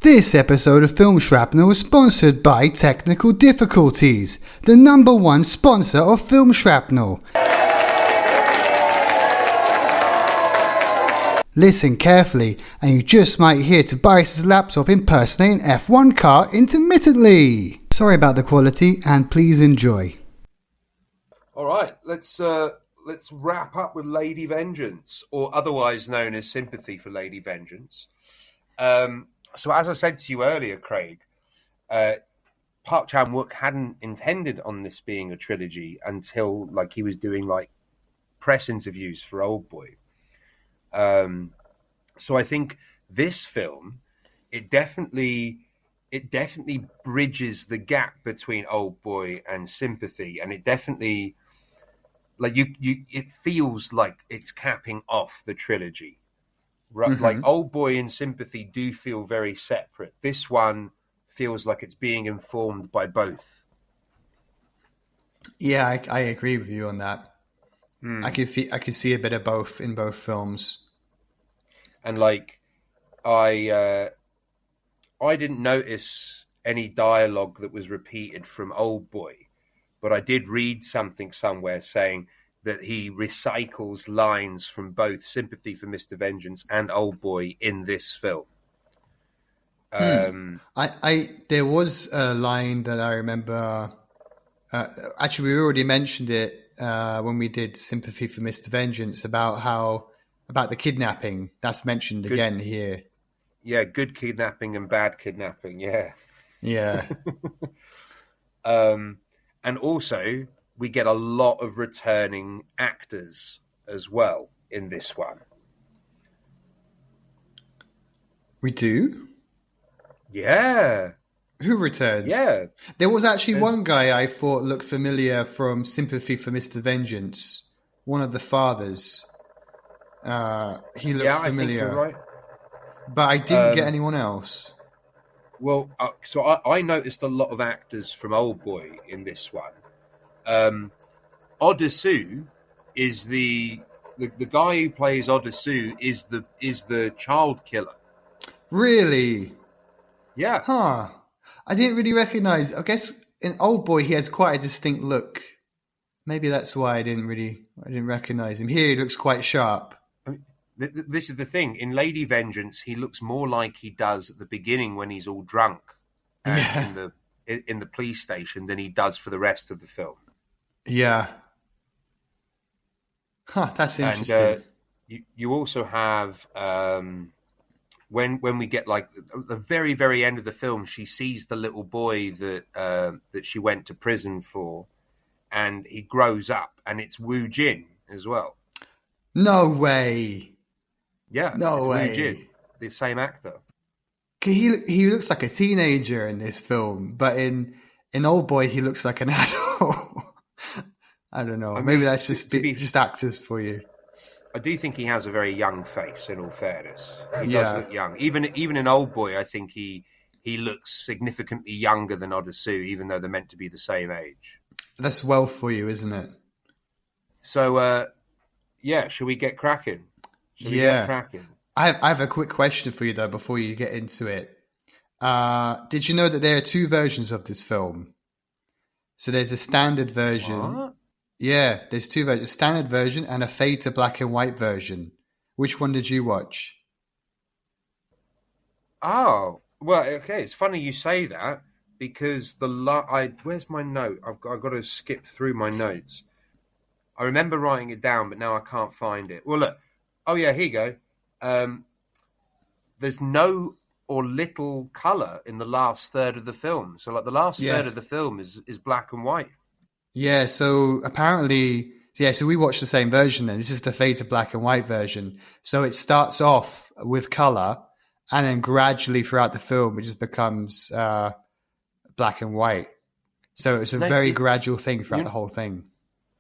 This episode of Film Shrapnel is sponsored by Technical Difficulties, the #1 sponsor of Film Shrapnel. Listen carefully, and you just might hear Tobias's laptop impersonating an F1 car intermittently. Sorry about the quality, and please enjoy. All right, let's wrap up with Lady Vengeance, or otherwise known as Sympathy for Lady Vengeance. So as I said to you earlier, Craig, Park Chan-wook hadn't intended on this being a trilogy until he was doing press interviews for Oldboy. So I think this film, it definitely bridges the gap between Oldboy and Sympathy, and it definitely it feels like it's capping off the trilogy. Right, Mm-hmm. Oldboy and Sympathy do feel very separate. This one feels like it's being informed by both. Yeah, I agree with you on that. I could see a bit of both in both films. And I didn't notice any dialogue that was repeated from Oldboy, but I did read something somewhere saying that he recycles lines from both Sympathy for Mr. Vengeance and Oldboy in this film. There was a line that I remember. Actually, we already mentioned it when we did Sympathy for Mr. Vengeance about the kidnapping. That's mentioned again here. Yeah, good kidnapping and bad kidnapping. Yeah. Yeah. And also, we get a lot of returning actors as well in this one. We do? Yeah. Who returns? Yeah. There was actually one guy I thought looked familiar from Sympathy for Mr. Vengeance. One of the fathers. He looks familiar. I think you're right. But I didn't get anyone else. Well, so I noticed a lot of actors from Oldboy in this one. Odesu is the guy who plays Odesu is the child killer. Really? Yeah. Huh. I didn't really recognize. I guess in Oldboy he has quite a distinct look. Maybe that's why I didn't recognize him. Here he looks quite sharp. I mean, this is the thing. In Lady Vengeance, he looks more like he does at the beginning when he's all drunk and in the police station than he does for the rest of the film. Yeah. Huh, that's interesting. And you also have when we get the very, very end of the film, she sees the little boy that she went to prison for, and he grows up, and it's Woo Jin as well. No way. Yeah, no way. Woo Jin, the same actor. He looks like a teenager in this film, but in Oldboy he looks like an adult. I don't know. Maybe that's just actors for you. I do think he has a very young face, in all fairness. He does look young. Even in Oldboy, I think he looks significantly younger than Odesu, even though they're meant to be the same age. That's well for you, isn't it? So, shall we get cracking? I have a quick question for you, though, before you get into it. Did you know that there are two versions of this film? So there's a standard version. What? Yeah, there's two versions. A standard version and a fade to black and white version. Which one did you watch? Oh, well, okay. It's funny you say that because where's my note? I've got to skip through my notes. I remember writing it down, but now I can't find it. Well, look. Oh, yeah, here you go. There's no or little colour in the last third of the film. So, the last third of the film is black and white. Yeah, so apparently... Yeah, so we watched the same version then. This is the fade to black and white version. So it starts off with colour, and then gradually throughout the film, it just becomes black and white. So it's a very gradual thing throughout the whole thing.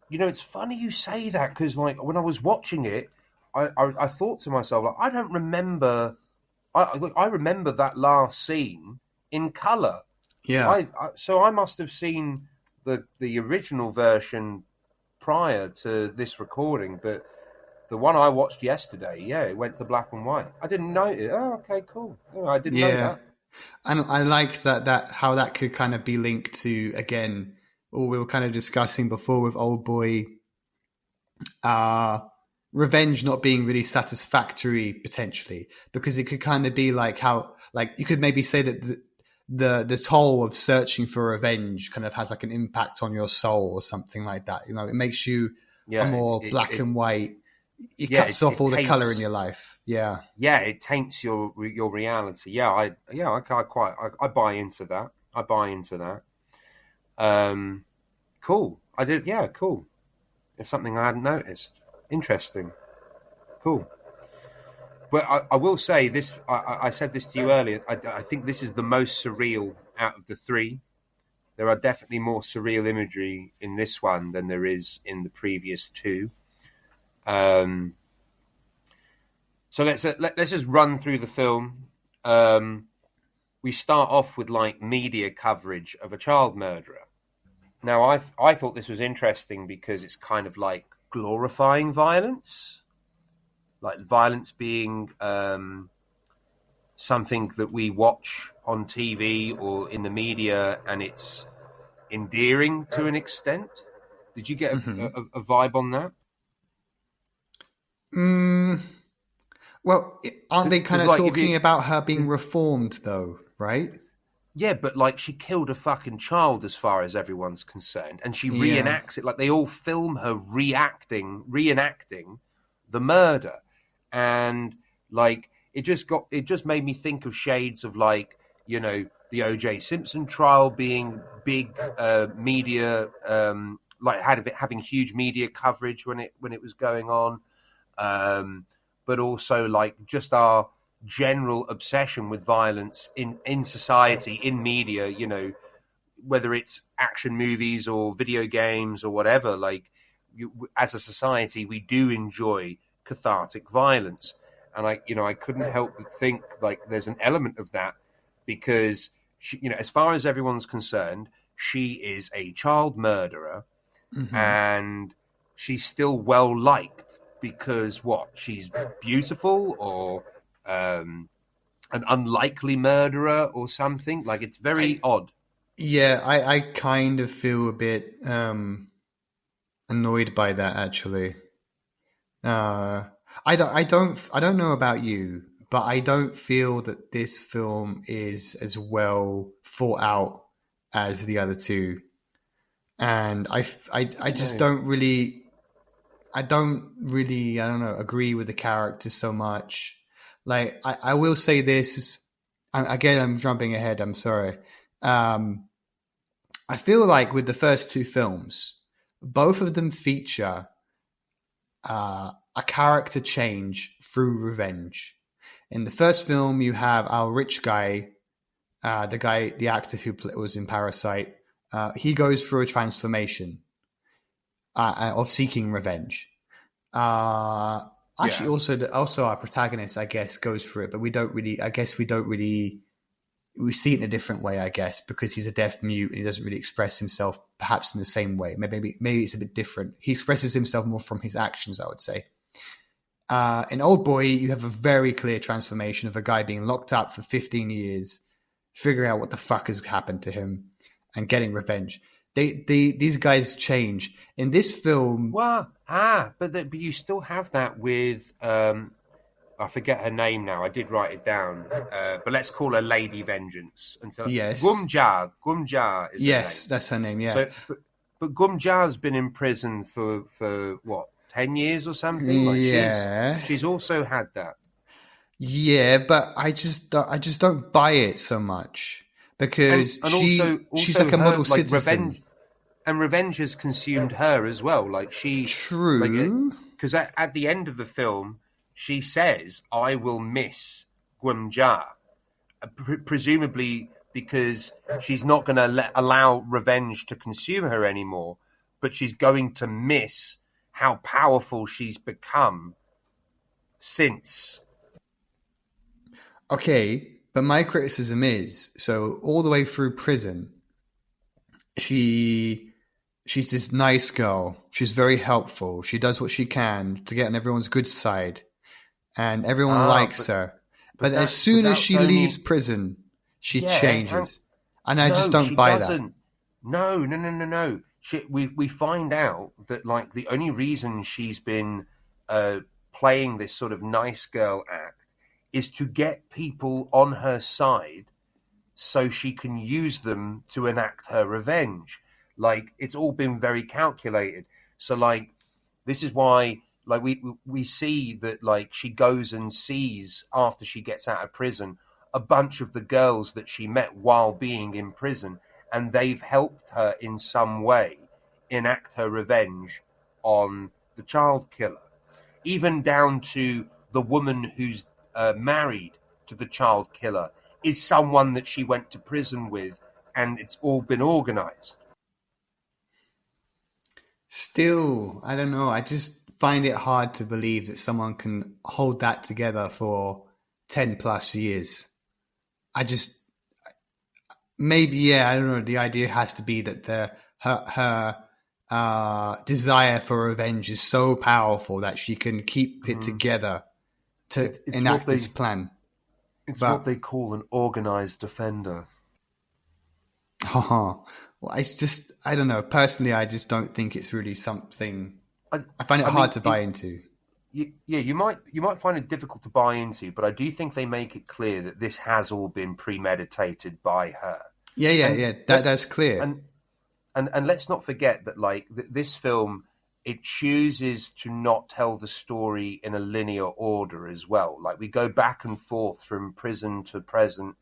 You know, it's funny you say that, because when I was watching it, I thought to myself, I don't remember... I remember that last scene in colour. Yeah. So I must have seen the original version prior to this recording, but the one I watched yesterday, it went to black and white. I didn't know it. Oh, okay, cool. I didn't know that. And I like that how that could kind of be linked to, again, all we were kind of discussing before with Oldboy, revenge not being really satisfactory potentially, because it could kind of be like how, like, you could maybe say that the toll of searching for revenge kind of has like an impact on your soul or something like that. You know, it makes you a more black and white. It cuts off all the color in your life. Yeah. Yeah, it taints your reality. Yeah, I buy into that. I buy into that. Cool. I did. Yeah, cool. It's something I hadn't noticed. Interesting. Cool. But I will say this. I said this to you earlier. I think this is the most surreal out of the three. There are definitely more surreal imagery in this one than there is in the previous two. So let's just run through the film. We start off with like media coverage of a child murderer. Now, I thought this was interesting because it's kind of like glorifying violence, like violence being something that we watch on TV or in the media, and it's endearing to an extent. Did you get a vibe on that? Well, aren't they kind of like talking about her being reformed, though, right? Yeah, but like she killed a fucking child as far as everyone's concerned, and she reenacts it. Like they all film her reenacting the murder, and like it just made me think of shades of like, you know, the O.J. Simpson trial being big media, like having huge media coverage when it was going on, but also like just our general obsession with violence in society, in media, you know, whether it's action movies or video games or whatever. Like as a society, we do enjoy cathartic violence, and I couldn't help but think like there's an element of that because she, you know, as far as everyone's concerned, she is a child murderer, and she's still well liked because what? She's beautiful, or an unlikely murderer or something. Like it's very odd. Yeah, I kind of feel a bit annoyed by that actually. I don't know about you, but I don't feel that this film is as well thought out as the other two, and I just don't really I don't know, agree with the characters so much. Like, I will say this, again, I'm jumping ahead, I'm sorry. I feel like with the first two films, both of them feature a character change through revenge. In the first film, you have our rich guy, the actor who was in Parasite. He goes through a transformation of seeking revenge. Actually, also our protagonist, I guess, goes through it, but we see it in a different way, I guess, because he's a deaf mute and he doesn't really express himself perhaps in the same way. Maybe it's a bit different. He expresses himself more from his actions, I would say. In Oldboy, you have a very clear transformation of a guy being locked up for 15 years, figuring out what the fuck has happened to him and getting revenge. These guys change. In this film... But you still have that with... I forget her name now. I did write it down. But let's call her Lady Vengeance. Yes. Gumja is her name. Yes, that's her name, yeah. So, but Gumja's been in prison for what, 10 years or something? Like yeah. She's also had that. Yeah, but I just don't buy it so much. Because she's like a model citizen. Revenge has consumed her as well. Like True. Because at the end of the film, she says, "I will miss Gwumja," presumably because she's not going to allow revenge to consume her anymore, but she's going to miss how powerful she's become since. Okay, but my criticism is, so all the way through prison, she's this nice girl. She's very helpful. She does what she can to get on everyone's good side. And everyone likes her. But as soon as she leaves prison, she Yeah, changes. And I just no, don't she buy that. doesn't. No, no, no, no, no. We find out that like the only reason she's been uh, playing this sort of nice girl act is to get people on her side so she can use them to enact her revenge. Like it's all been very calculated. So like this is why like we see that like she goes and sees after she gets out of prison a bunch of the girls that she met while being in prison, and they've helped her in some way enact her revenge on the child killer, even down to the woman who's married to the child killer is someone that she went to prison with, and it's all been organized. Still, I don't know. I just find it hard to believe that someone can hold that together for 10 plus years. I just, maybe, yeah, I don't know. The idea has to be that her desire for revenge is so powerful that she can keep it together to enact this plan. It's what they call an organized offender. Well, it's just, I don't know. Personally, I just don't think it's really something. I find it hard to buy into. You might find it difficult to buy into, but I do think they make it clear that this has all been premeditated by her. Yeah. That's clear. And let's not forget that like this film, it chooses to not tell the story in a linear order as well. Like we go back and forth from prison to present.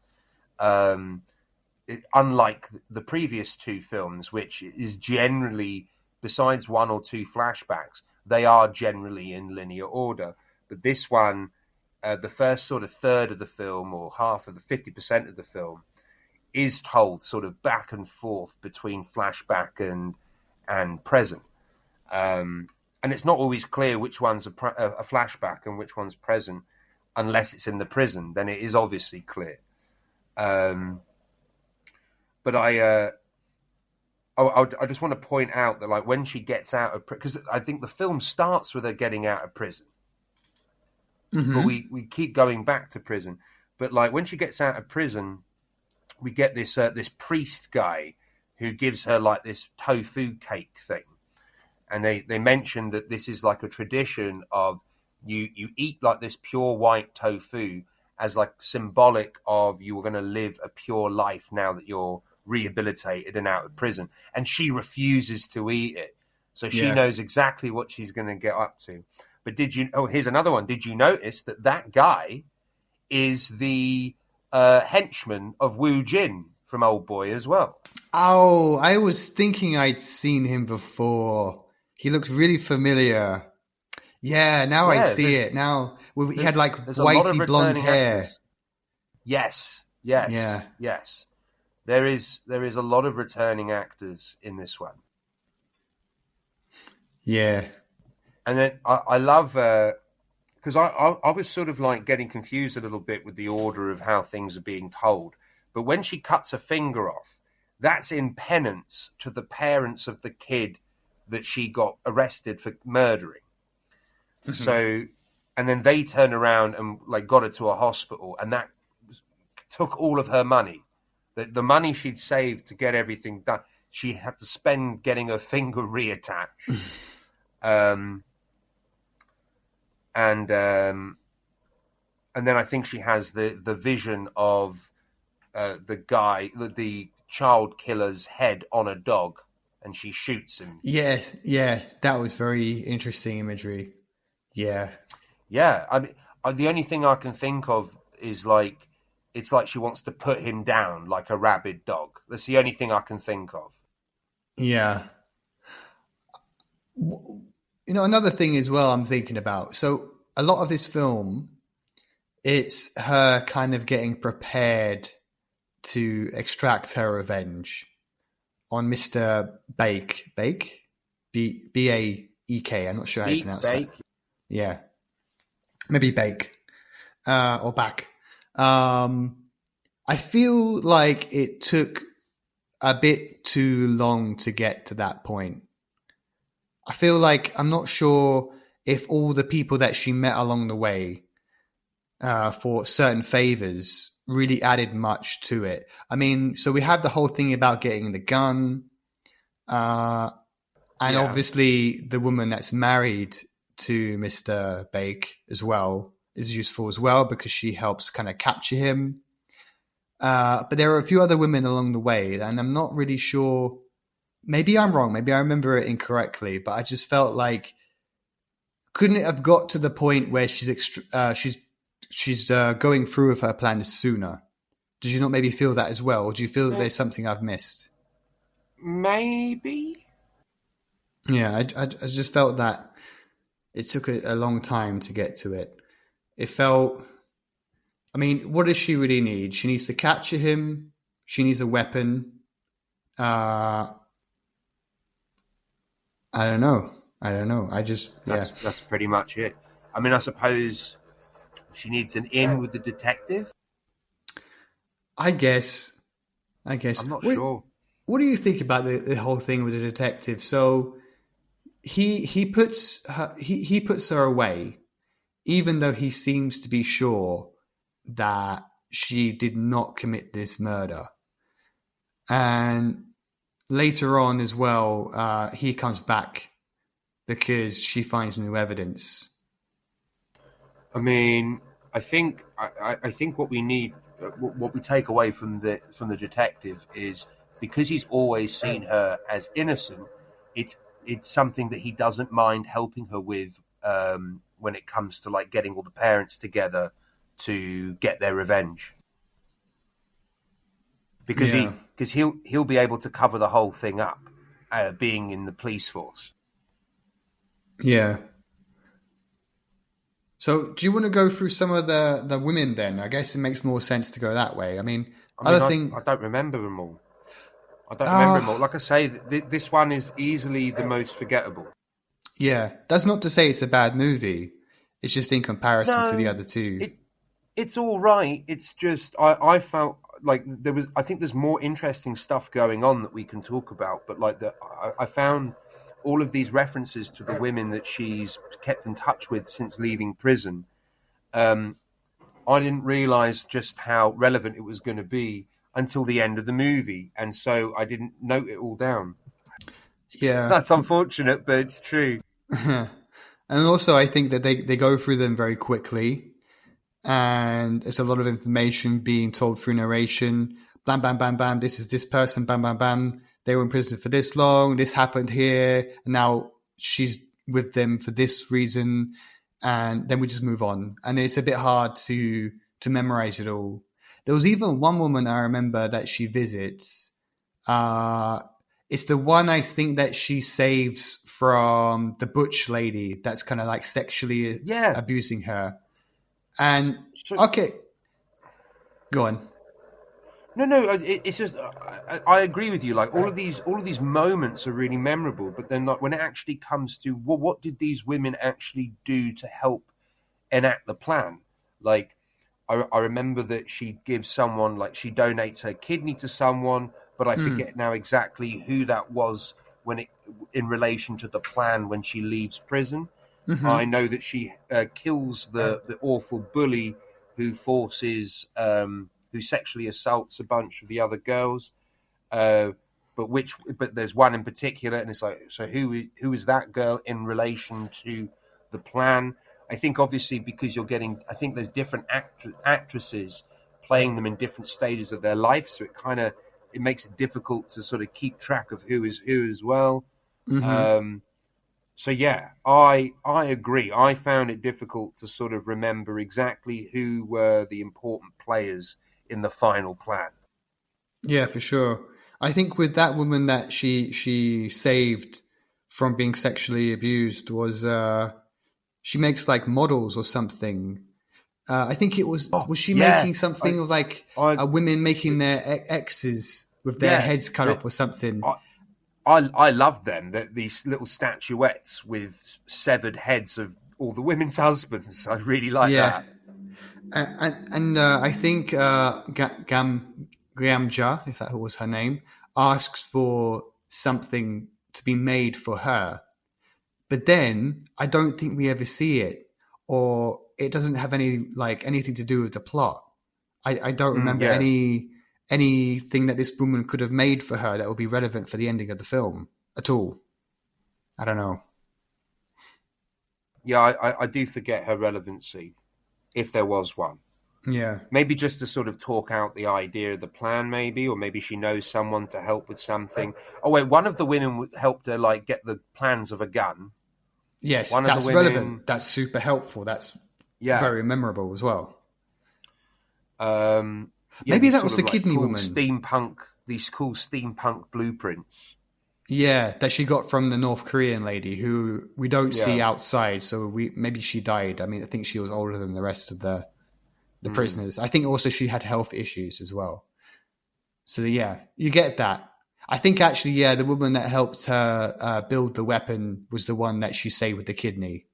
Unlike the previous two films, which is generally, besides one or two flashbacks, they are generally in linear order. But this one, the first sort of third of the film, or half of the 50% of the film, is told sort of back and forth between flashback and present. And it's not always clear which one's a flashback and which one's present, unless it's in the prison. Then it is obviously clear. But I just want to point out that, like, when she gets out of prison, because I think the film starts with her getting out of prison, but we keep going back to prison. But like when she gets out of prison, we get this this priest guy who gives her like this tofu cake thing, and they mention that this is like a tradition of you eat like this pure white tofu as like symbolic of you were going to live a pure life now that you're rehabilitated and out of prison, and she refuses to eat it, so she knows exactly what she's going to get up to. But here's another one. Did you notice that guy is the henchman of Woo Jin from Oldboy as well? Oh, I was thinking I'd seen him before. He looks really familiar. Yeah, now I see it. Now he had like whitey blonde hair. Actors. Yes. There is a lot of returning actors in this one. Yeah. And then I love, because I was sort of like getting confused a little bit with the order of how things are being told. But when she cuts a finger off, that's in penance to the parents of the kid that she got arrested for murdering. So, and then they turned around and like got her to a hospital, and that took all of her money. The money she'd saved to get everything done, she had to spend getting her finger reattached. And then I think she has the vision of the child killer's head on a dog, and she shoots him. Yeah, that was very interesting imagery. Yeah. I mean, the only thing I can think of is like, it's like she wants to put him down like a rabid dog. That's the only thing I can think of. Yeah. Another thing as well I'm thinking about. So a lot of this film, it's her kind of getting prepared to extract her revenge on Mr. Bake? B-A-E-K. I'm not sure how you pronounce it. Yeah. Maybe Bake. Or Back. I feel like it took a bit too long to get to that point. I feel like I'm not sure if all the people that she met along the way for certain favors really added much to it. I mean, so we have the whole thing about getting the gun, and obviously the woman that's married to Mr. Bake as well is useful as well because she helps kind of capture him. But there are a few other women along the way, and I'm not really sure. Maybe I'm wrong. Maybe I remember it incorrectly, but I just felt like couldn't it have got to the point where she's going through with her plans sooner? Did you not maybe feel that as well, or do you feel that there's something I've missed? Maybe. Yeah, I just felt that it took a long time to get to it. It felt. I mean, what does she really need? She needs to capture him. She needs a weapon. I don't know. That's pretty much it. I mean, I suppose she needs an in with the detective. I guess. I'm not sure. What do you think about the whole thing with the detective? So he puts her away, even though he seems to be sure that she did not commit this murder. And later on as well, he comes back because she finds new evidence. I mean, I think what we need, what we take away from the detective is because he's always seen her as innocent. It's something that he doesn't mind helping her with when it comes to like getting all the parents together to get their revenge. Because he'll be able to cover the whole thing up, being in the police force. Yeah. So, do you want to go through some of the women then? I guess it makes more sense to go that way. I don't remember them all. Like I say, this one is easily the most forgettable. Yeah, that's not to say it's a bad movie. It's just in comparison to the other two. It's all right. It's just I felt like I think there's more interesting stuff going on that we can talk about. But like I found all of these references to the women that she's kept in touch with since leaving prison. I didn't realize just how relevant it was going to be until the end of the movie, and so I didn't note it all down. Yeah, that's unfortunate, but it's true. And also, I think that they go through them very quickly. And there's a lot of information being told through narration. Bam, bam, bam, bam. This is this person. Bam, bam, bam. They were in prison for this long. This happened here. And now she's with them for this reason. And then we just move on. And it's a bit hard to memorize it all. There was even one woman I remember that she visits. It's the one I think that she saves from the butch lady that's kind of like sexually abusing her. And okay, go on. No, it's just I agree with you. Like all of these moments are really memorable, but then like when it actually comes to what did these women actually do to help enact the plan? Like I remember that she gives someone, like she donates her kidney to someone, but I forget now exactly who that was in relation to the plan when she leaves prison. Mm-hmm. I know that she kills the awful bully who who sexually assaults a bunch of the other girls. But there's one in particular, and it's like, so who is that girl in relation to the plan? I think obviously because I think there's different actresses playing them in different stages of their life, so it makes it difficult to sort of keep track of who is who as well. Mm-hmm. So yeah, I agree. I found it difficult to sort of remember exactly who were the important players in the final plan. Yeah, for sure. I think with that woman that she saved from being sexually abused was she makes like models or something. I think it was she making something of like women making their exes with their heads cut off or something. I loved them. These little statuettes with severed heads of all the women's husbands. I really like that. And I think Gamja, if that was her name, asks for something to be made for her. But then I don't think we ever see it. Or it doesn't have anything to do with the plot. I don't remember yeah. anything that this woman could have made for her that would be relevant for the ending of the film at all. I don't know. Yeah, I do forget her relevancy, if there was one. Yeah. Maybe just to sort of talk out the idea of the plan, maybe, or maybe she knows someone to help with something. Oh wait, one of the women helped her like get the plans of a gun. Yes, One that's of the women, relevant. That's super helpful. That's yeah, very memorable as well. yeah, Maybe these that sort was of the like kidney cool woman. these cool steampunk blueprints. Yeah, that she got from the North Korean lady who we don't see Yeah. outside. So maybe she died. I mean, I think she was older than the rest of the prisoners. I think also she had health issues as well. So yeah, you get that. I think actually, yeah, the woman that helped her build the weapon was the one that she saved with the kidney.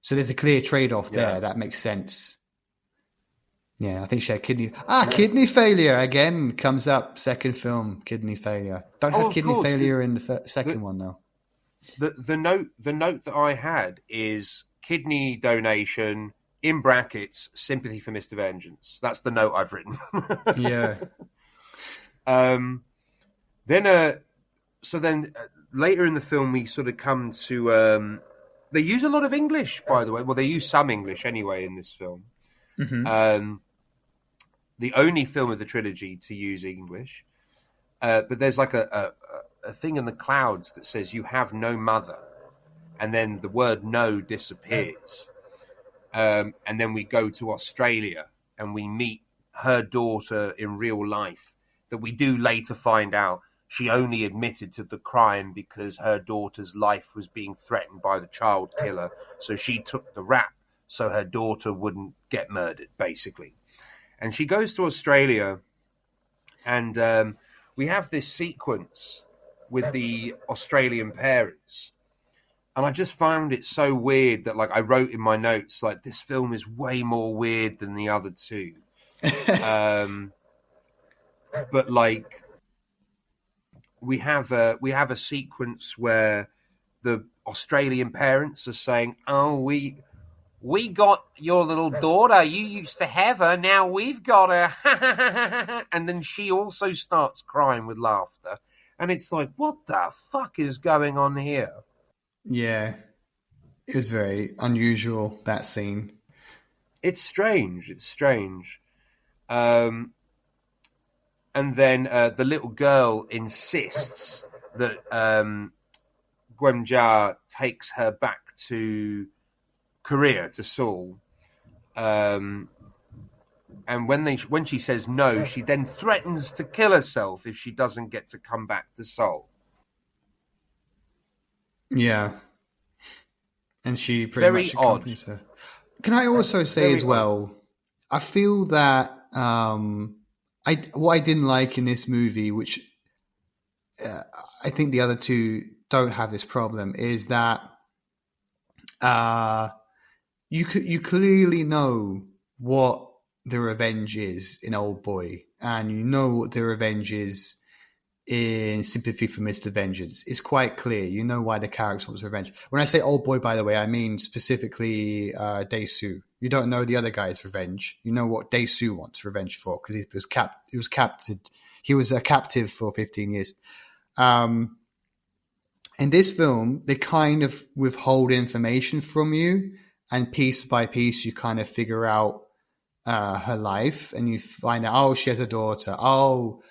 So there's a clear trade-off there. That makes sense. Yeah, I think she had kidney failure again comes up. Second film, kidney failure. Don't have kidney failure in the second one though. The note that I had is kidney donation in brackets sympathy for Mr. Vengeance. That's the note I've written. Yeah. Then later in the film we sort of come to they use a lot of English, by the way. Well, they use some English anyway in this film. Mm-hmm. The only film of the trilogy to use English, but there's like a thing in the clouds that says "You have no mother," and then the word "no" disappears, and then we go to Australia and we meet her daughter in real life. That we do later find out she only admitted to the crime because her daughter's life was being threatened by the child killer, so she took the rap so her daughter wouldn't get murdered, basically. And she goes to Australia, and we have this sequence with the Australian parents. And I just found it so weird that, like, I wrote in my notes, like, this film is way more weird than the other two. But, like, we have a sequence where the Australian parents are saying, "Oh, we got your little daughter. You used to have her. Now we've got her." And then she also starts crying with laughter. And it's like, what the fuck is going on here? Yeah. It was very unusual, that scene. It's strange. And then the little girl insists that Gwenja takes her back to Korea, to Seoul, and when she says no, she then threatens to kill herself if she doesn't get to come back to Seoul. Yeah, and she pretty much accompanies her. Can I also say as well? I feel that what I didn't like in this movie, which I think the other two don't have this problem, is that you clearly know what the revenge is in Oldboy, and you know what the revenge is in Sympathy for Mr. Vengeance. It's quite clear. You know why the character wants revenge. When I say Oldboy, by the way, I mean specifically Dae-soo. You don't know the other guy's revenge. You know what Dae-soo wants revenge for because he was a captive for 15 years. In this film, they kind of withhold information from you, and piece by piece, you kind of figure out her life, and you find out, oh, she has a daughter. Oh,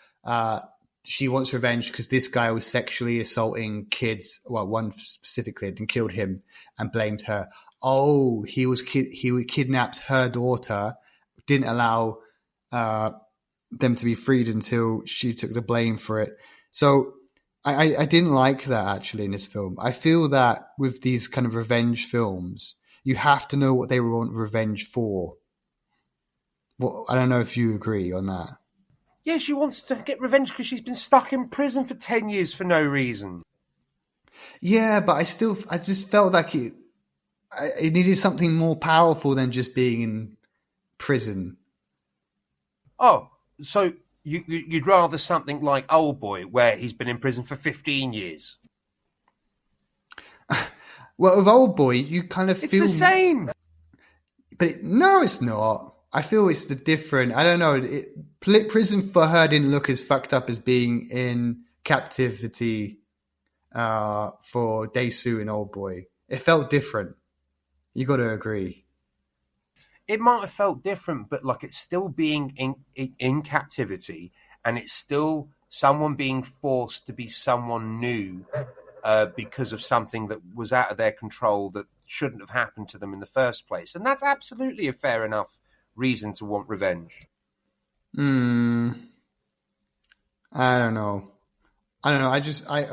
she wants revenge because this guy was sexually assaulting kids. Well, one specifically, and killed him and blamed her. Oh, he kidnapped her daughter, didn't allow them to be freed until she took the blame for it. So I didn't like that actually in this film. I feel that with these kind of revenge films, you have to know what they want revenge for. Well, I don't know if you agree on that. Yeah, she wants to get revenge because she's been stuck in prison for 10 years for no reason. Yeah, but I just felt like it needed something more powerful than just being in prison. Oh, so you'd rather something like Oldboy, where he's been in prison for 15 years? Well, with Oldboy, you kind of feel... It's the same! No, it's not. I feel it's the different. I don't know. Prison for her didn't look as fucked up as being in captivity for Dae-soo and Oldboy. It felt different. You got to agree. It might have felt different, but like it's still being in captivity, and it's still someone being forced to be someone new because of something that was out of their control that shouldn't have happened to them in the first place. And that's absolutely a fair enough reason to want revenge. I don't know. I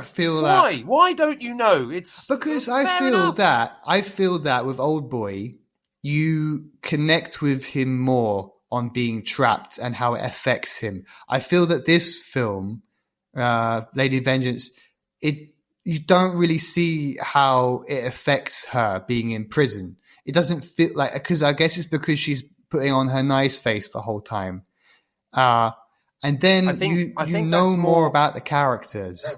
feel Why? that. Why don't you know? It's Because fair enough. I feel that with Oldboy, you connect with him more on being trapped and how it affects him. I feel that this film, Lady Vengeance, you don't really see how it affects her being in prison. It doesn't feel like, because I guess it's because she's putting on her nice face the whole time. And then I you think know that's more about the characters.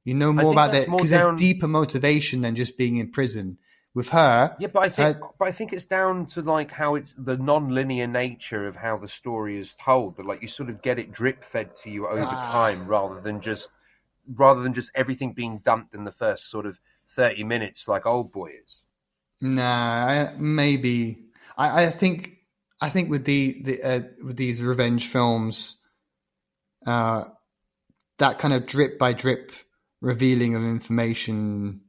You know more about that because there's deeper motivation than just being in prison. With her, yeah, but I think it's down to like how it's the non-linear nature of how the story is told. That like you sort of get it drip fed to you over time, rather than just everything being dumped in the first sort of 30 minutes, like Oldboy is. Nah, maybe. I think with with these revenge films, that kind of drip by drip revealing of information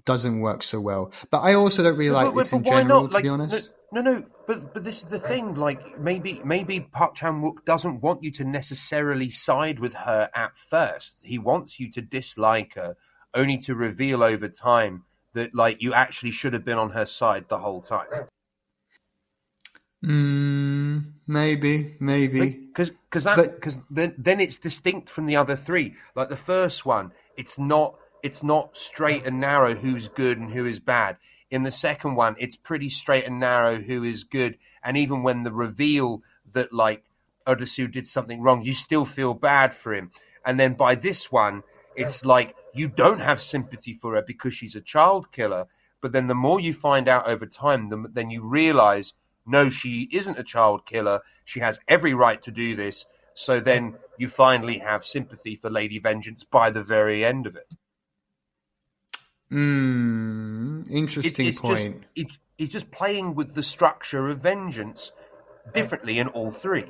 doesn't work so well. But I also don't really like this in general, to be honest. No. But this is the thing. Like maybe Park Chan-wook doesn't want you to necessarily side with her at first. He wants you to dislike her, only to reveal over time that like you actually should have been on her side the whole time. Maybe. Because then it's distinct from the other three. Like the first one, it's not straight and narrow who's good and who is bad. In the second one, it's pretty straight and narrow who is good. And even when the reveal that like Odesu did something wrong, you still feel bad for him. And then by this one, it's like you don't have sympathy for her because she's a child killer. But then the more you find out over time, then you realize, no, she isn't a child killer. She has every right to do this. So then you finally have sympathy for Lady Vengeance by the very end of it. Interesting point. It's just playing with the structure of vengeance differently in all three.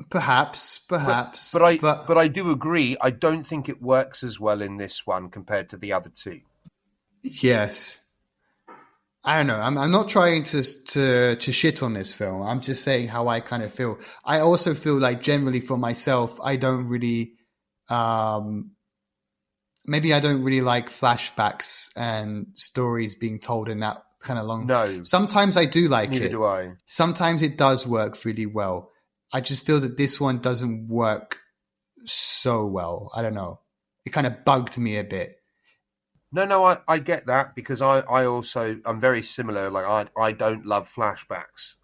Perhaps. But I do agree. I don't think it works as well in this one compared to the other two. Yes. I don't know. I'm not trying to shit on this film. I'm just saying how I kind of feel. I also feel like generally for myself, I don't really, maybe I don't really like flashbacks and stories being told in that kind of long. No. Sometimes I do like it. Neither do I. Sometimes it does work really well. I just feel that this one doesn't work so well. I don't know. It kind of bugged me a bit. No, I get that because I'm very similar. Like I don't love flashbacks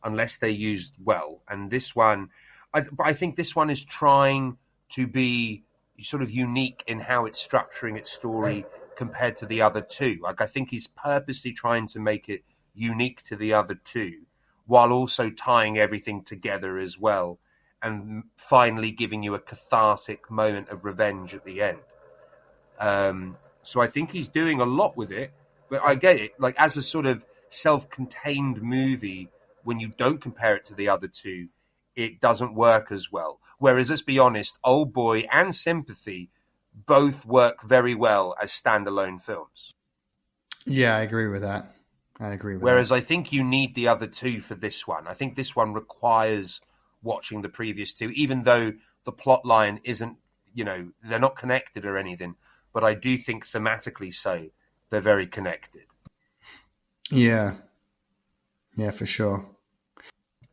unless they're used well. And this one, I think this one is trying to be sort of unique in how it's structuring its story compared to the other two. Like I think he's purposely trying to make it unique to the other two, while also tying everything together as well, and finally giving you a cathartic moment of revenge at the end. So I think he's doing a lot with it, but I get it. Like as a sort of self-contained movie, when you don't compare it to the other two, it doesn't work as well. Whereas, let's be honest, Oldboy and Sympathy both work very well as standalone films. Yeah, I agree with that. Whereas I think you need the other two for this one. I think this one requires watching the previous two, even though the plot line isn't, they're not connected or anything. But I do think thematically so, they're very connected. Yeah, for sure.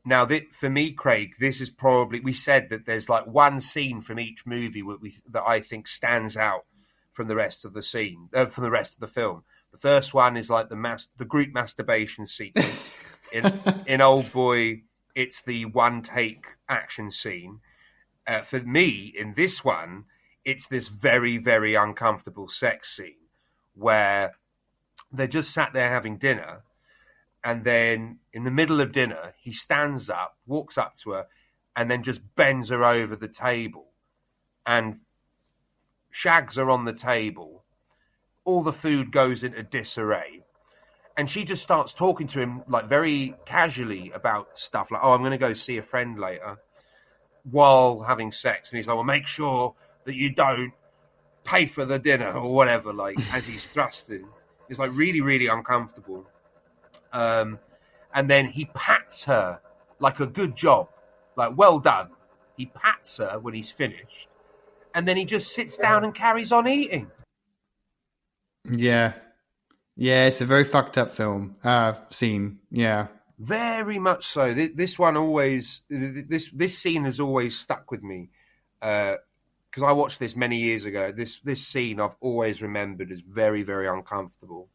Now, for me, Craig, this is probably, we said that there's like one scene from each movie that I think stands out from the rest of the from the rest of the film. The first one is like the group masturbation sequence. In Oldboy, it's the one take action scene. For me, in this one, it's this very, very uncomfortable sex scene where they're just sat there having dinner And then in the middle of dinner, he stands up, walks up to her, and then just bends her over the table and shags her on the table. All the food goes into disarray. And she just starts talking to him like very casually about stuff like, oh, I'm going to go see a friend later, while having sex. And he's like, well, make sure that you don't pay for the dinner or whatever, like as he's thrusting. It's like really, really uncomfortable. And then he pats her like a good job, like well done. He pats her when he's finished. And then he just sits down and carries on eating. Yeah. Yeah, it's a very fucked up film, scene. Yeah. Very much so. This one always, this scene has always stuck with me. Because I watched this many years ago. This scene I've always remembered as very, very uncomfortable.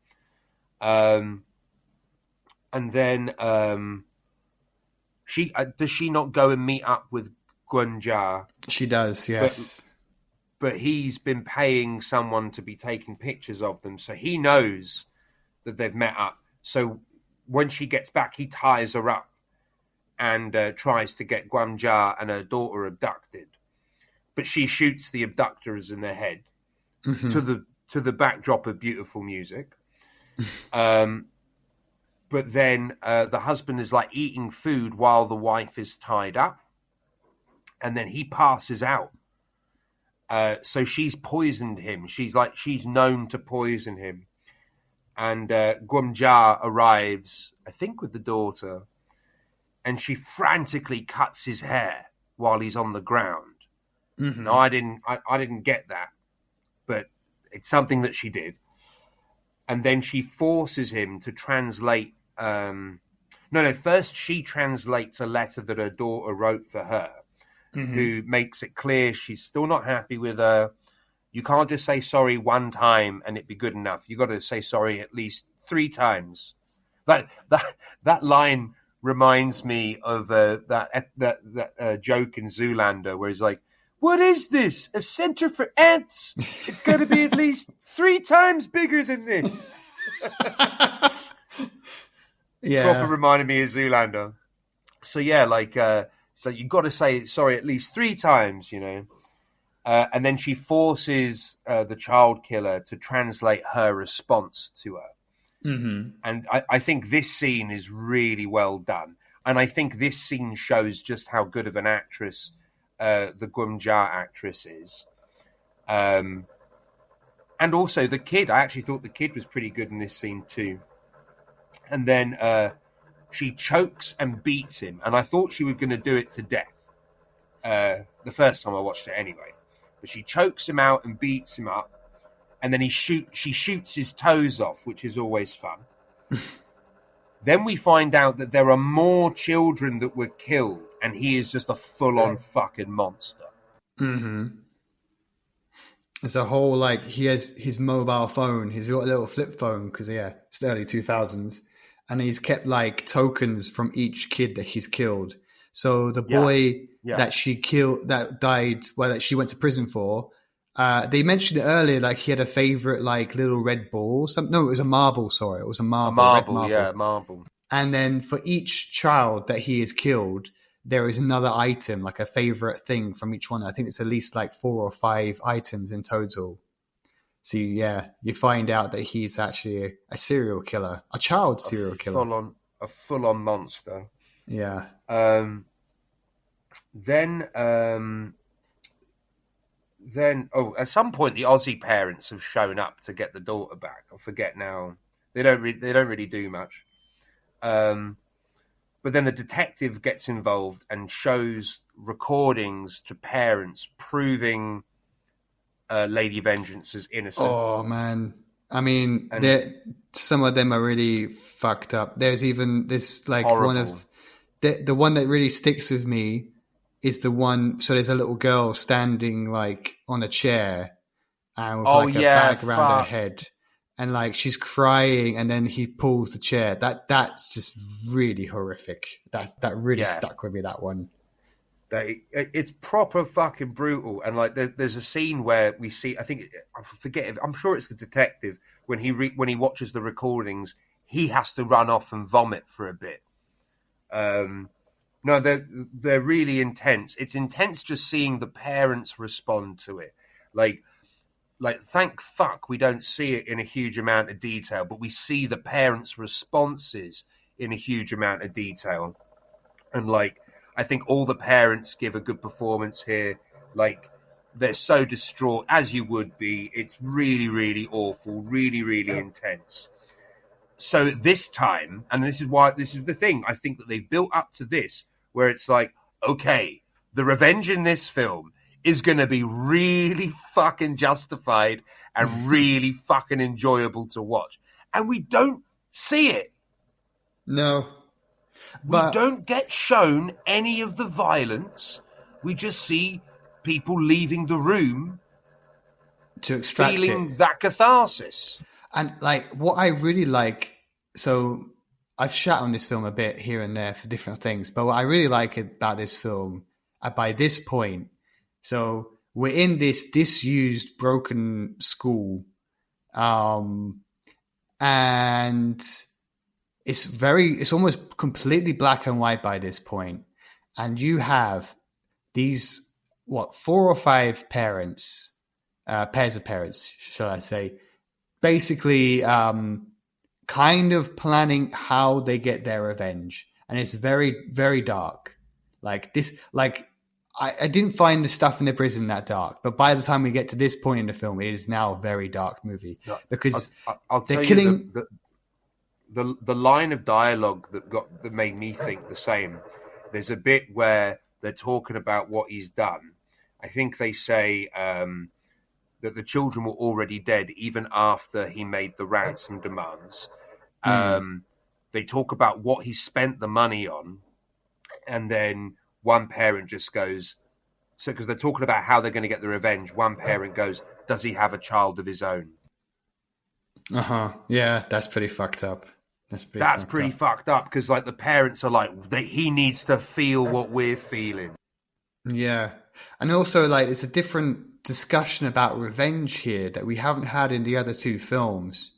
And then does she not go and meet up with Gunja? She does, yes. But he's been paying someone to be taking pictures of them, so he knows that they've met up. So when she gets back, he ties her up and tries to get Gunja and her daughter abducted. But she shoots the abductors in the head to the backdrop of beautiful music. But then the husband is like eating food while the wife is tied up, and then he passes out. So she's poisoned him. She's known to poison him. And Gwamja arrives, I think, with the daughter, and she frantically cuts his hair while he's on the ground. Mm-hmm. No, I didn't get that, but it's something that she did. And then she forces him to translate. First she translates a letter that her daughter wrote for her, who makes it clear she's still not happy with her. You can't just say sorry one time and it be good enough. You got to say sorry at least 3 times. That line reminds me of that joke in Zoolander where he's like, "What is this? A center for ants? It's got to be at least 3 times bigger than this." Yeah, proper reminded me of Zoolander. So yeah, so you got to say sorry at least 3 times, you know. And then she forces the child killer to translate her response to her. Mm-hmm. And I think this scene is really well done. And I think this scene shows just how good of an actress the Gwamja actress is. And also the kid. I actually thought the kid was pretty good in this scene too. And then she chokes and beats him. And I thought she was going to do it to death the first time I watched it anyway. But she chokes him out and beats him up. And then she shoots his toes off, which is always fun. Then we find out that there are more children that were killed. And he is just a full-on fucking monster. Mm-hmm. It's a whole, he has his mobile phone. He's got a little flip phone because, it's the early 2000s. And he's kept, tokens from each kid that he's killed. So the boy that she killed, that died, that she went to prison for, they mentioned it earlier, he had a favorite, little red ball. No, it was a marble, sorry. It was a marble. Marble. And then for each child that he has killed, there is another item, a favorite thing from each one. I think it's at least 4 or 5 items in total. So you find out that he's actually a serial killer, a child serial killer. A full-on monster. Yeah. Then at some point the Aussie parents have shown up to get the daughter back. I forget now. They don't really do much. But then the detective gets involved and shows recordings to parents proving Lady Vengeance is innocent. Oh man, I mean, some of them are really fucked up. There's even this horrible. One of the one that really sticks with me is the one. So there's a little girl standing on a chair and with a bag around her head, and she's crying, and then he pulls the chair. That's just really horrific. That really stuck with me. That one. It's proper fucking brutal, and there's a scene where we see. I forget. I'm sure it's the detective when he watches the recordings. he has to run off and vomit for a bit. No, they're really intense. It's intense just seeing the parents respond to it. Like thank fuck we don't see it in a huge amount of detail, but we see the parents' responses in a huge amount of detail. And like, I think all the parents give a good performance here. Like, they're so distraught, as you would be. It's really, really awful, really, really intense. So this time, and this is the thing, I think that they've built up to this, where it's like, okay, the revenge in this film is going to be really fucking justified and really fucking enjoyable to watch. And we don't see it. No. But we don't get shown any of the violence. We just see people leaving the room to extract feeling that catharsis. And like, what I really like, so I've shat on this film a bit here and there for different things, but what I really like about this film, by this point, so we're in this disused, broken school, and it's almost completely black and white by this point, and you have these 4 or 5 parents, pairs of parents, shall I say, basically kind of planning how they get their revenge, and it's very, very dark. Like this, like I didn't find the stuff in the prison that dark, but by the time we get to this point in the film, it is now a very dark movie because I'll they're tell killing. The line of dialogue that made me think the same. There's a bit where they're talking about what he's done. I think they say that the children were already dead even after he made the ransom demands. They talk about what he spent the money on, and then one parent just goes, so because they're talking about how they're going to get the revenge, one parent goes, does he have a child of his own? Yeah, that's pretty fucked up. That's pretty fucked up, because like the parents are like, he needs to feel what we're feeling. Yeah. And also, like, it's a different discussion about revenge here that we haven't had in the other 2 films,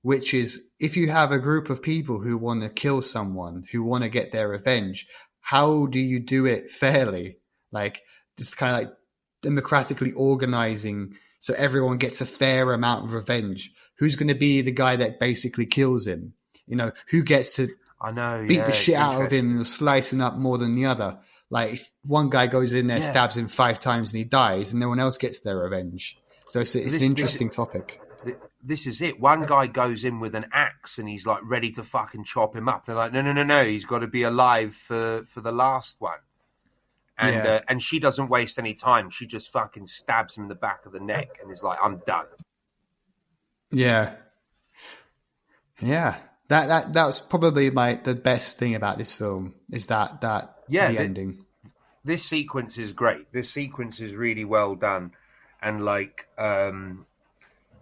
which is, if you have a group of people who want to kill someone, who want to get their revenge, how do you do it fairly? Like, just kind of like democratically organizing so everyone gets a fair amount of revenge. Who's going to be the guy that basically kills him? You know, who gets to beat the shit out of him and slice him up more than the other? Like, if one guy goes in there, stabs him 5 times and he dies, and no one else gets their revenge. So it's an interesting topic. This is it. One guy goes in with an axe and he's like ready to fucking chop him up. They're like, no, he's got to be alive for the last one. And and she doesn't waste any time. She just fucking stabs him in the back of the neck and is like, I'm done. Yeah. That was probably the best thing about this film is the ending. This sequence is great. This sequence is really well done, and like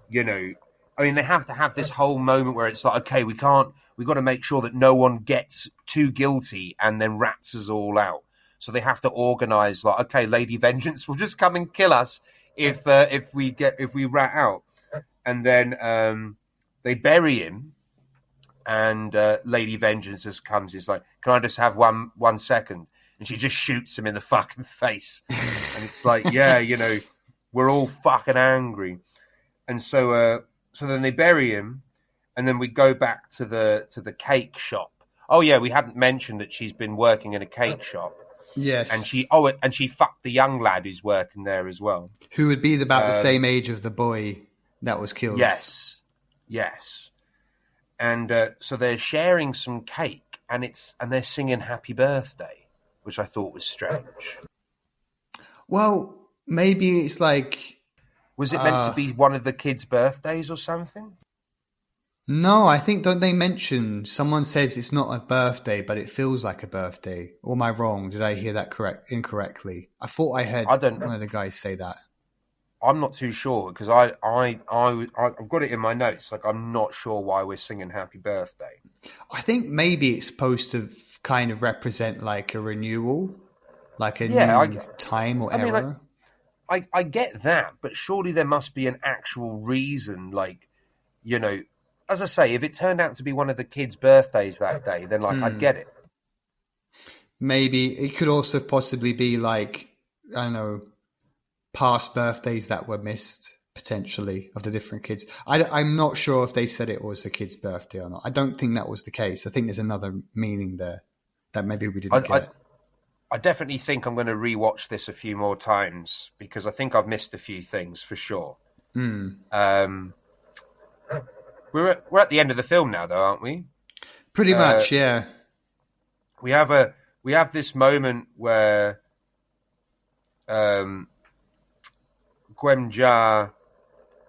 you know, I mean, they have to have this whole moment where it's like, okay, we've got to make sure that no one gets too guilty and then rats us all out. So they have to organize, like, okay, Lady Vengeance will just come and kill us if we rat out, and then they bury him. And Lady Vengeance just comes. He's like, "Can I just have 1 second?" And she just shoots him in the fucking face. And it's like, yeah, you know, we're all fucking angry. And so then they bury him, and then we go back to the cake shop. Oh yeah, we hadn't mentioned that she's been working in a cake shop. Yes, and she fucked the young lad who's working there as well, who would be about the same age of the boy that was killed. Yes. And so they're sharing some cake, and they're singing "Happy Birthday," which I thought was strange. Well, maybe it's like, was it meant to be one of the kids' birthdays or something? No, I think, don't they mention, someone says it's not a birthday, but it feels like a birthday. Or am I wrong? Did I hear that incorrectly? I thought I heard one of the guys say that. I'm not too sure, because I've got it in my notes. Like, I'm not sure why we're singing "Happy Birthday." I think maybe it's supposed to kind of represent like a renewal, like a new time or era. Mean, I get that, but surely there must be an actual reason, like, you know, as I say, if it turned out to be one of the kids' birthdays that day, then like I'd get it. Maybe it could also possibly be like, I don't know, past birthdays that were missed potentially of the different kids. I'm not sure if they said it was the kid's birthday or not. I don't think that was the case. I think there's another meaning there that maybe we didn't get. I definitely think I'm going to rewatch this a few more times because I think I've missed a few things for sure. We're at the end of the film now, though, aren't we? Pretty much, yeah. We have this moment where Gwenja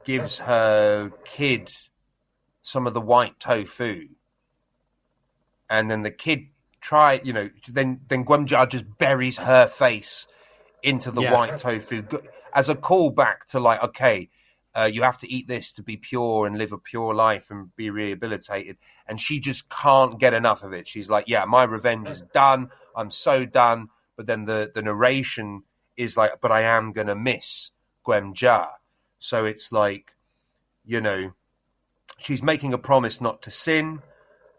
gives her kid some of the white tofu, and then the kid then Gwenja just buries her face into the white tofu as a callback to like, okay, you have to eat this to be pure and live a pure life and be rehabilitated. And she just can't get enough of it. She's like, yeah, my revenge is done. I'm so done. But then the narration is like, but I am going to miss Gwenja. So it's like, she's making a promise not to sin,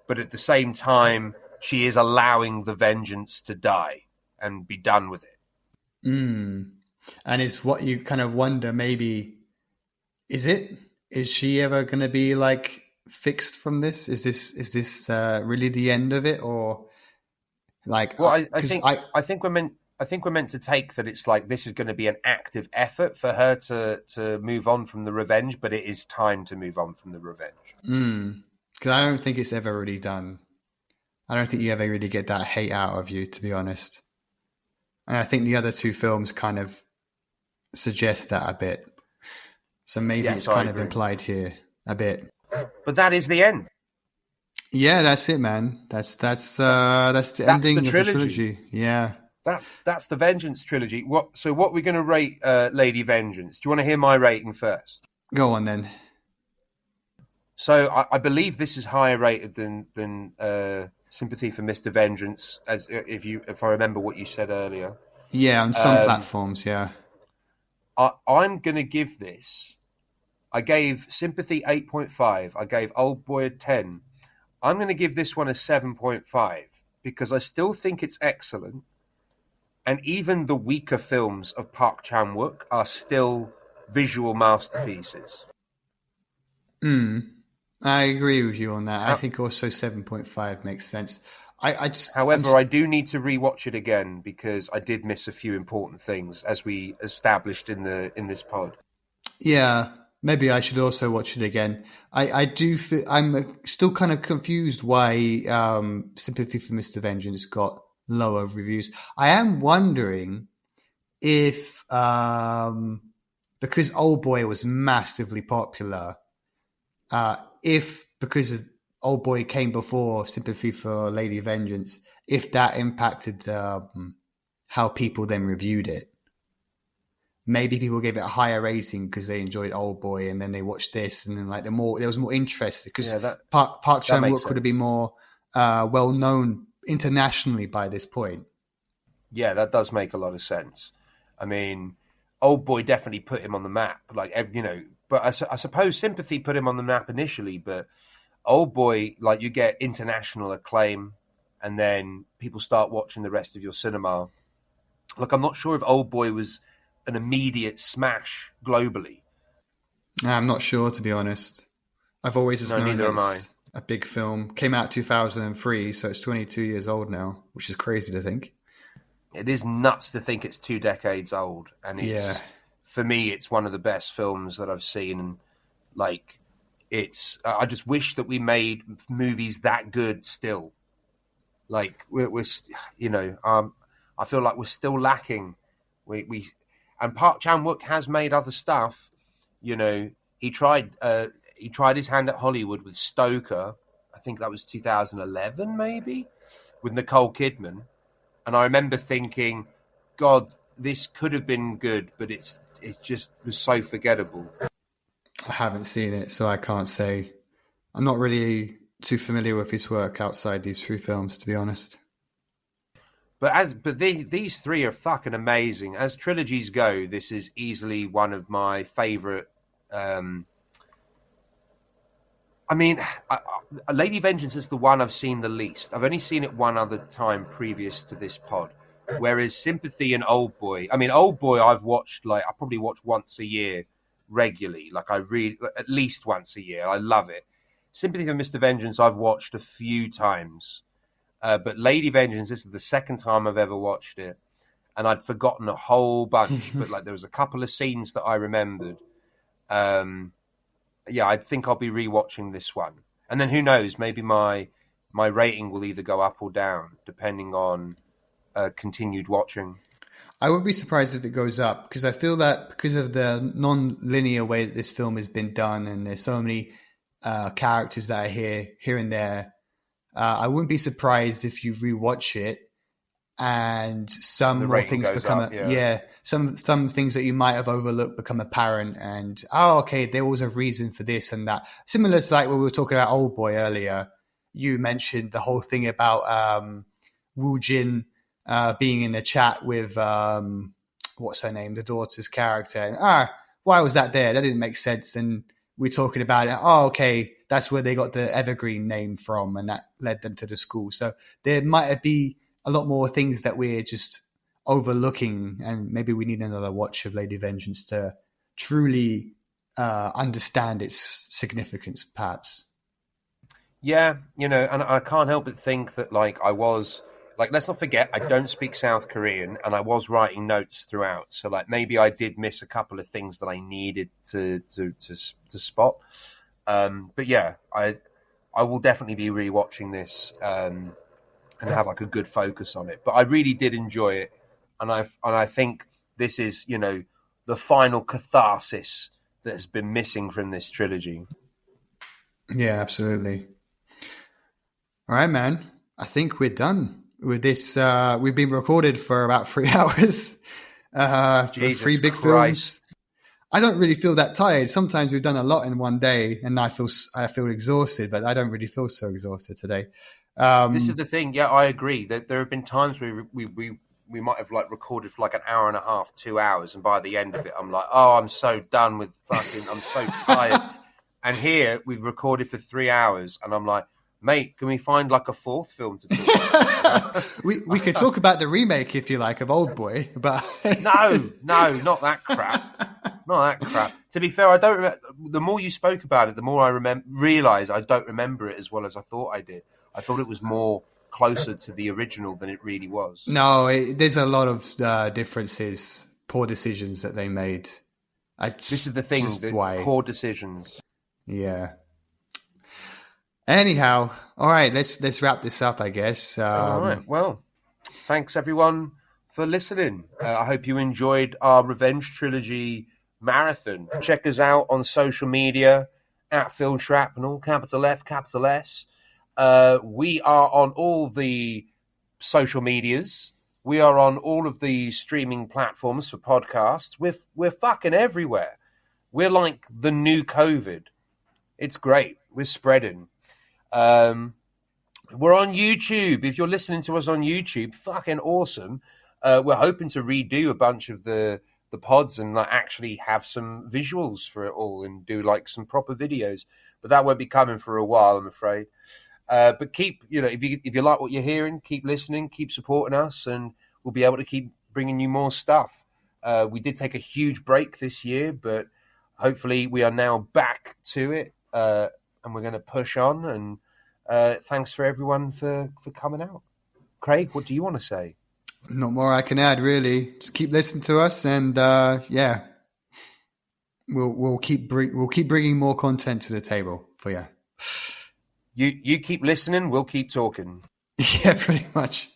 but at the same time, she is allowing the vengeance to die and be done with it. And it's what you kind of wonder, maybe, is she ever going to be like fixed from this? Is this really the end of it, or like? Well, I think we're meant to take that it's like this is going to be an active effort for her to move on from the revenge, but it is time to move on from the revenge. Because I don't think it's ever really done. I don't think you ever really get that hate out of you, to be honest. And I think the other two films kind of suggest that a bit. So maybe it's kind of implied here a bit. But that is the end. Yeah, that's it, man. That's the ending of the trilogy. Yeah. That's the Vengeance Trilogy. What we're going to rate Lady Vengeance? Do you want to hear my rating first? Go on then. So I believe this is higher rated than Sympathy for Mr. Vengeance, as if I remember what you said earlier. Yeah, on some platforms, yeah. I'm going to give this. I gave Sympathy 8.5. I gave Oldboy a 10. I'm going to give this one a 7.5 because I still think it's excellent. And even the weaker films of Park Chan-wook are still visual masterpieces. I agree with you on that. I think also 7.5 makes sense. However, I do need to rewatch it again because I did miss a few important things as we established in this pod. Yeah, maybe I should also watch it again. I do feel I'm still kind of confused why Sympathy for Mr. Vengeance got lower reviews. I am wondering if because Oldboy was massively popular, if because Oldboy came before Sympathy for Lady Vengeance, if that impacted how people then reviewed it. Maybe people gave it a higher rating because they enjoyed Oldboy, and then they watched this, and then like there was more interest because Park Chan-wook could have been more well known internationally by this point. Yeah, that does make a lot of sense. I mean, Oldboy definitely put him on the map, like But I suppose Sympathy put him on the map initially, but Oldboy, like you get international acclaim, and then people start watching the rest of your cinema. Like I'm not sure if Oldboy was an immediate smash globally. I'm not sure, to be honest. I've always just known that it's a big film. Came out 2003, so it's 22 years old now, which is crazy to think. It is nuts to think it's 2 decades old, and it's for me, it's one of the best films that I've seen. And like, I just wish that we made movies that good still. Like we're I feel like we're still lacking. And Park Chan-wook has made other stuff. He tried his hand at Hollywood with Stoker. I think that was 2011, maybe, with Nicole Kidman. And I remember thinking, God, this could have been good, but it just was so forgettable. I haven't seen it, so I can't say. I'm not really too familiar with his work outside these 3 films, to be honest. But these 3 are fucking amazing. As trilogies go, this is easily one of my favorite. I mean, Lady Vengeance is the one I've seen the least. I've only seen it one other time previous to this pod. Whereas Sympathy and Oldboy, I mean, Oldboy I've watched, like, I probably watch once a year regularly. Like, I read at least once a year. I love it. Sympathy for Mr. Vengeance I've watched a few times. But Lady Vengeance, this is the second time I've ever watched it. And I'd forgotten a whole bunch. But, like, there was a couple of scenes that I remembered. Yeah, I think I'll be rewatching this one. And then who knows, maybe my rating will either go up or down, depending on continued watching. I wouldn't be surprised if it goes up, because I feel that because of the non-linear way that this film has been done, and there's so many characters that are here and there, I wouldn't be surprised if you rewatch it and some more things become up, some things that you might have overlooked become apparent, and okay, there was a reason for this and that. Similar to like when we were talking about Oldboy earlier, you mentioned the whole thing about Woo Jin being in the chat with what's her name, the daughter's character, and why was that there? That didn't make sense. And we're talking about it. Oh, okay, that's where they got the Evergreen name from, and that led them to the school. So there might be a lot more things that we're just overlooking, and maybe we need another watch of Lady Vengeance to truly understand its significance, perhaps. Yeah, and I can't help but think that, like, I was, like, let's not forget, I don't speak South Korean, and I was writing notes throughout. So, like, maybe I did miss a couple of things that I needed to spot. But yeah, I will definitely be rewatching this. And have like a good focus on it. But I really did enjoy it, and I think this is, the final catharsis that has been missing from this trilogy. Yeah, absolutely. All right, man. I think we're done with this. We've been recorded for about 3 hours for 3 big films. I don't really feel that tired. Sometimes we've done a lot in one day, and I feel exhausted, but I don't really feel so exhausted today. This is the thing. Yeah, I agree. There have been times where we might have like recorded for like an hour and a half, 2 hours, and by the end of it, I'm like, oh, I'm so done with fucking. I'm so tired. And here we've recorded for 3 hours, and I'm like, mate, can we find like a fourth film to talk about? we could talk about the remake if you like of Oldboy, but no, not that crap. Not that crap. To be fair, I don't remember. The more you spoke about it, the more I realize I don't remember it as well as I thought I did. I thought it was more closer to the original than it really was. No, there's a lot of differences, poor decisions that they made. This is the thing, poor decisions. Yeah. Anyhow, all right, let's wrap this up, I guess. All right. Well, thanks everyone for listening. I hope you enjoyed our Revenge Trilogy marathon. Check us out on social media at Film Shrapnel, capital F, capital S. We are on all the social medias. We are on all of the streaming platforms for podcasts. We're fucking everywhere. We're like the new COVID. It's great. We're spreading. We're on YouTube. If you're listening to us on YouTube, fucking awesome. We're hoping to redo a bunch of the pods and like actually have some visuals for it all and do like some proper videos. But that won't be coming for a while, I'm afraid. But keep, if you like what you're hearing, keep listening, keep supporting us, and we'll be able to keep bringing you more stuff. We did take a huge break this year, but hopefully we are now back to it, and we're going to push on. And thanks for everyone for coming out. Craig, what do you want to say? Not more I can add, really. Just keep listening to us, and yeah, we'll keep bringing more content to the table for you. You keep listening, we'll keep talking. Yeah, pretty much.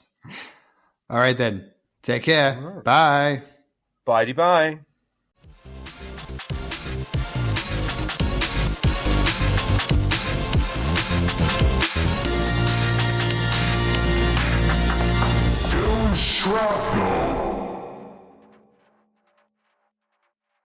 All right, then. Take care. Right. Bye. Bye-bye.